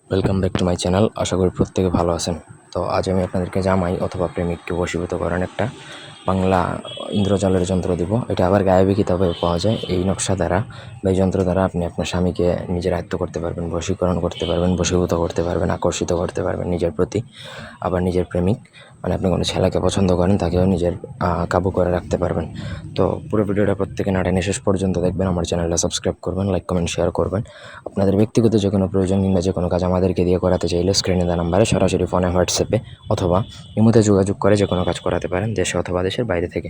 Welcome back to my channel. আশা করি প্রত্যেকে ভালো আছেন। তো আজ আমি আপনাদেরকে জামাই অথবা প্রেমিককে বশীভূত করার একটা বাংলা ইন্দ্রজালের যন্ত্র দিব। এটা আবার গায়েবী কিতাবে পাওয়া যায়। এই নকশা দ্বারা বা এই যন্ত্র দ্বারা আপনি আপনার স্বামীকে নিজের আয়ত্ত করতে পারবেন, বশীকরণ করতে পারবেন, বশীভূত করতে পারবেন, আকর্ষিত করতে পারবেন নিজের প্রতি। আবার নিজের প্রেমিক মানে আপনি কোনো ছেলেকে পছন্দ করেন তাকেও নিজের কাবু করে রাখতে পারবেন। তো পুরো ভিডিওটা প্রত্যেকে না টেনে শেষ পর্যন্ত দেখবেন। আমার চ্যানেলটা সাবস্ক্রাইব করবেন, লাইক কমেন্ট শেয়ার করবেন। আপনাদের ব্যক্তিগত যে কোনো প্রয়োজন কিংবা যে কোনো কাজ আমাদেরকে দিয়ে করাতে চাইলে স্ক্রিনে দেওয়া নাম্বারে সরাসরি ফোনে, হোয়াটসঅ্যাপে অথবা ইমোতে যোগাযোগ করে যে কোনো কাজ করাতে পারেন, দেশে অথবা দেশের বাইরে থেকে।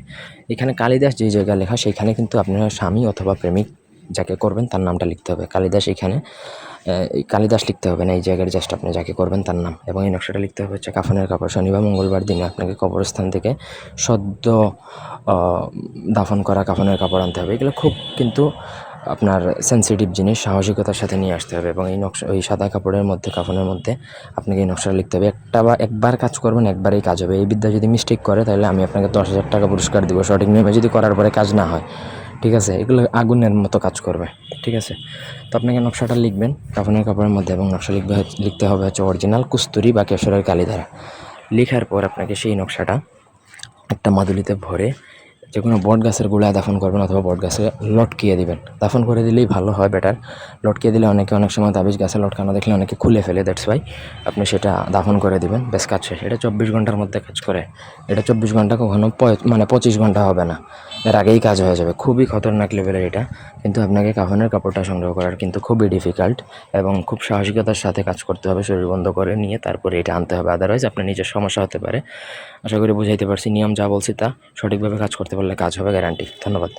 এখানে কালিদাস যে জায়গায় লেখা সেখানে কিন্তু আপনার স্বামী অথবা প্রেমিক যাকে করবেন তার নামটা লিখতে হবে। কালিদাস এখানে কালিদাস লিখতে হবে না, এই জায়গায় জাস্ট আপনি যাকে করবেন তার নাম। এবং এই নকশাটা লিখতে হবে হচ্ছে কাফনের কাপড়। শনি বা মঙ্গলবার দিনে আপনাকে কবরস্থান থেকে সদ্য দাফন করা কাফনের কাপড় আনতে হবে। এগুলো খুব কিন্তু আপনার সেন্সিটিভ জিনিস, সাহসিকতার সাথে নিয়ে আসতে হবে। এবং এই নকশা, ওই সাদা কাপড়ের মধ্যে, কাফনের মধ্যে আপনাকে এই নকশাটা লিখতে হবে। একবার কাজ করবেন, একবারেই কাজ হবে। এই বিদ্যা যদি মিস্টেক করে তাহলে আমি আপনাকে 10,000 টাকা পুরস্কার দিব সঠিক নিয়মে যদি করার পরে কাজ না হয়। ঠিক আছে? এগুলো আগুনের মতো কাজ করবে। ঠিক আছে? তো আপনাকে নকশাটা লিখবেন কাফনের কাপড়ের মধ্যে এবং নকশা লিখতে হবে হচ্ছে অরিজিনাল কুস্তুরি বা কেশরের কালি দ্বারা। লেখার পর আপনাকে সেই নকশাটা একটা মাদুলিতে ভরে যে কোনো বট গাছের গোড়ায় দাফন করবেন অথবা বট গাছে লটকিয়ে দিবেন। দাফন করে দিলেই ভালো হয়, বেটার। লটকিয়ে দিলে অনেক সময় তাবিজ গাছে লটকানো দেখলে অনেকে খুলে ফেলে, দ্যাটস ওয়াই আপনি সেটা দাফন করে দিবেন। বেশ কাজ শেষ। এটা 24 ঘন্টার মধ্যে কাজ করে। এটা 24 ঘন্টা, কখনো 25 ঘন্টা হবে না, এর আগেই কাজ হয়ে যাবে। খুবই খতরনাক লেভেলের এটা। কিন্তু আপনাকে কাফনের কাপড়টা সংগ্রহ করার কিন্তু খুবই ডিফিকাল্ট এবং খুব সাহসিকতার সাথে কাজ করতে হবে। শরীর বন্ধ করে নিয়ে তারপরে এটা আনতে হবে, আদারওয়াইজ আপনার নিজের সমস্যা হতে পারে। আশা করি বুঝাইতে পারছি। নিয়ম যা বলছি তা সঠিকভাবে কাজ করতে পারলে কাজ হবে, গ্যারান্টি। ধন্যবাদ।